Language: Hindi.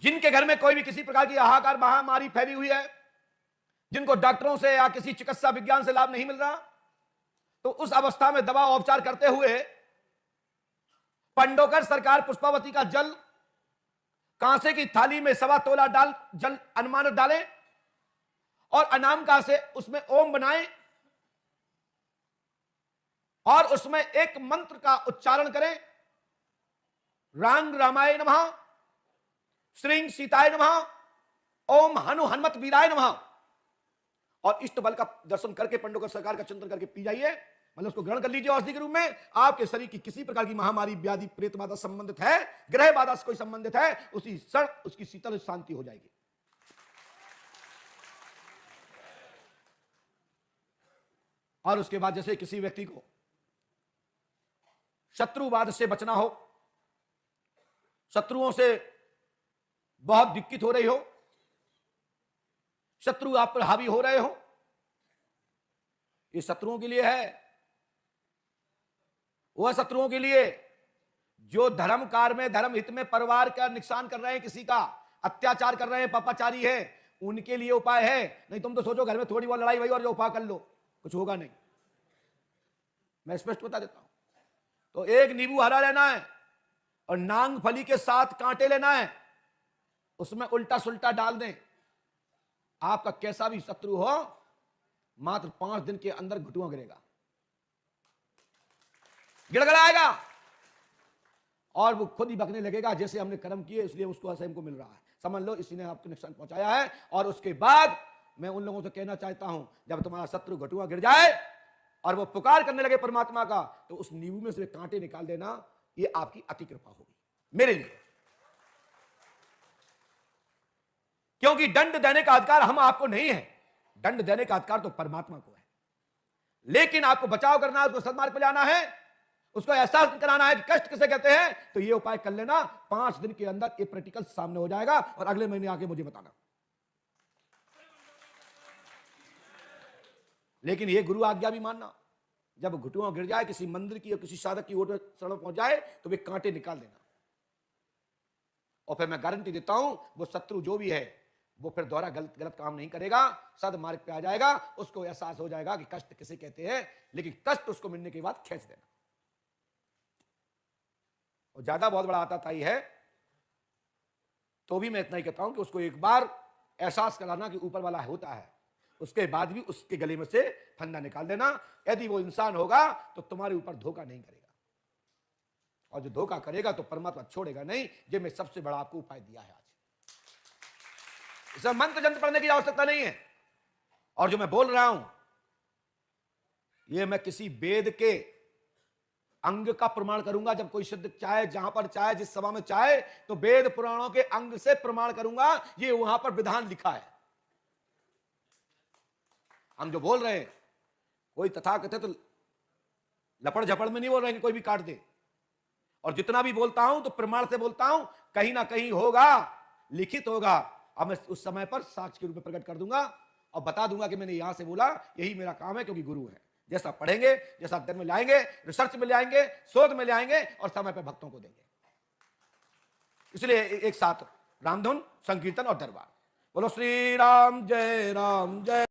जिनके घर में कोई भी किसी प्रकार की हाहाकार महामारी फैली हुई है, जिनको डॉक्टरों से या किसी चिकित्सा विज्ञान से लाभ नहीं मिल रहा, तो उस अवस्था में दवा उपचार करते हुए पंडोकर सरकार पुष्पावती का जल कांसे की थाली में 1.25 तोला डाल जल अनुमानित डालें और अनामिका से उसमें ओम बनाएं और उसमें एक मंत्र का उच्चारण करें, रांग रामाय नमः, श्रीं सीताय नमः, ओम हनु हनुमत वीराय नमः, और इष्ट बल का दर्शन करके पंडोकर सरकार का चिंतन करके पी जाइए, मतलब उसको ग्रहण कर लीजिए औषधि के रूप में। आपके शरीर की किसी प्रकार की महामारी, व्याधि, प्रेत बाधा संबंधित है, ग्रह बाधा से कोई संबंधित है, उसी क्षण उसकी शीतल शांति हो जाएगी। और उसके बाद जैसे किसी व्यक्ति को शत्रुवाद से बचना हो, शत्रुओं से बहुत दिक्कत हो रही हो, शत्रु आप पर हावी हो रहे हो, ये शत्रुओं के लिए है। वह शत्रुओं के लिए जो धर्म कार्य में, धर्म हित में परिवार का नुकसान कर रहे हैं, किसी का अत्याचार कर रहे हैं, पापाचारी है, उनके लिए उपाय है। नहीं तुम तो सोचो घर में थोड़ी बहुत लड़ाई हुई और जो उपाय कर लो, कुछ होगा नहीं। मैं स्पष्ट बता देता हूं। तो एक नींबू हरा लेना है और नांग फली के 7 कांटे लेना है, उसमें उल्टा सुल्टा डाल दें। आपका कैसा भी शत्रु हो, मात्र 5 दिन के अंदर घुटुआ गिरेगा, गिड़गड़ाएगा और वो खुद ही बकने लगेगा, जैसे हमने कर्म किए इसलिए उसको ऐसे हमको मिल रहा है, समझ लो इसी ने आपको नुकसान पहुंचाया है। और उसके बाद मैं उन लोगों से कहना चाहता हूं, जब तुम्हारा शत्रु घुटुआ गिर जाए और वो पुकार करने लगे परमात्मा का, तो उस नींबू में से कांटे निकाल देना, ये आपकी अति कृपा होगी मेरे लिए। क्योंकि दंड देने का अधिकार हम आपको नहीं है, दंड देने का अधिकार तो परमात्मा को है। लेकिन आपको बचाव करना है, उसको सन्मार्ग पे लाना है, उसको एहसास कराना है कि कष्ट किसे कहते हैं, तो ये उपाय कर लेना। 5 दिन के अंदर ये प्रैक्टिकल सामने हो जाएगा और अगले महीने आके मुझे बताना। लेकिन ये गुरु आज्ञा भी मानना, जब घुटुआ गिर जाए किसी मंदिर की या किसी साधक की ओर शरण पहुंच जाए तो वे कांटे निकाल देना। और फिर मैं गारंटी देता हूं, वो शत्रु जो भी है वो फिर दोबारा गलत काम नहीं करेगा, सदमार्ग पे आ जाएगा, उसको एहसास हो जाएगा कि कष्ट किसे कहते हैं। लेकिन कष्ट उसको मिलने के बाद खींच देना। और ज्यादा बहुत बड़ा आताताई है तो भी मैं इतना ही कहता हूं कि उसको एक बार एहसास कराना कि ऊपर वाला होता है, उसके बाद भी उसके गले में से फंदा निकाल देना। यदि वो इंसान होगा तो तुम्हारे ऊपर धोखा नहीं करेगा, और जो धोखा करेगा तो परमात्मा छोड़ेगा नहीं। ये मैं सबसे बड़ा आपको उपाय दिया है आज। इसमें मंत्र जंत्र पढ़ने की आवश्यकता नहीं है। और जो मैं बोल रहा हूं ये मैं किसी वेद के अंग का प्रमाण करूंगा। जब कोई सिद्ध चाहे, जहां पर चाहे, जिस सभा में चाहे, तो वेद पुराणों के अंग से प्रमाण करूंगा, ये वहां पर विधान लिखा है। हम जो बोल रहे हैं कोई तथाकथित तो लपड़ झपड़ में नहीं बोल रहे हैं कि कोई भी काट दे। और जितना भी बोलता हूं तो प्रमाण से बोलता हूं, कहीं ना कहीं होगा, लिखित होगा। अब मैं उस समय पर साक्ष्य के रूप में प्रकट कर दूंगा और बता दूंगा कि मैंने यहां से बोला, यही मेरा काम है, क्योंकि गुरु है। जैसा पढ़ेंगे, जैसा अध्ययन में लाएंगे, रिसर्च में ले आएंगे, शोध में ले आएंगे और समय पर भक्तों को देंगे। इसलिए एक साथ रामधुन, संकीर्तन और दरबार। बोलो श्री राम जय राम जय।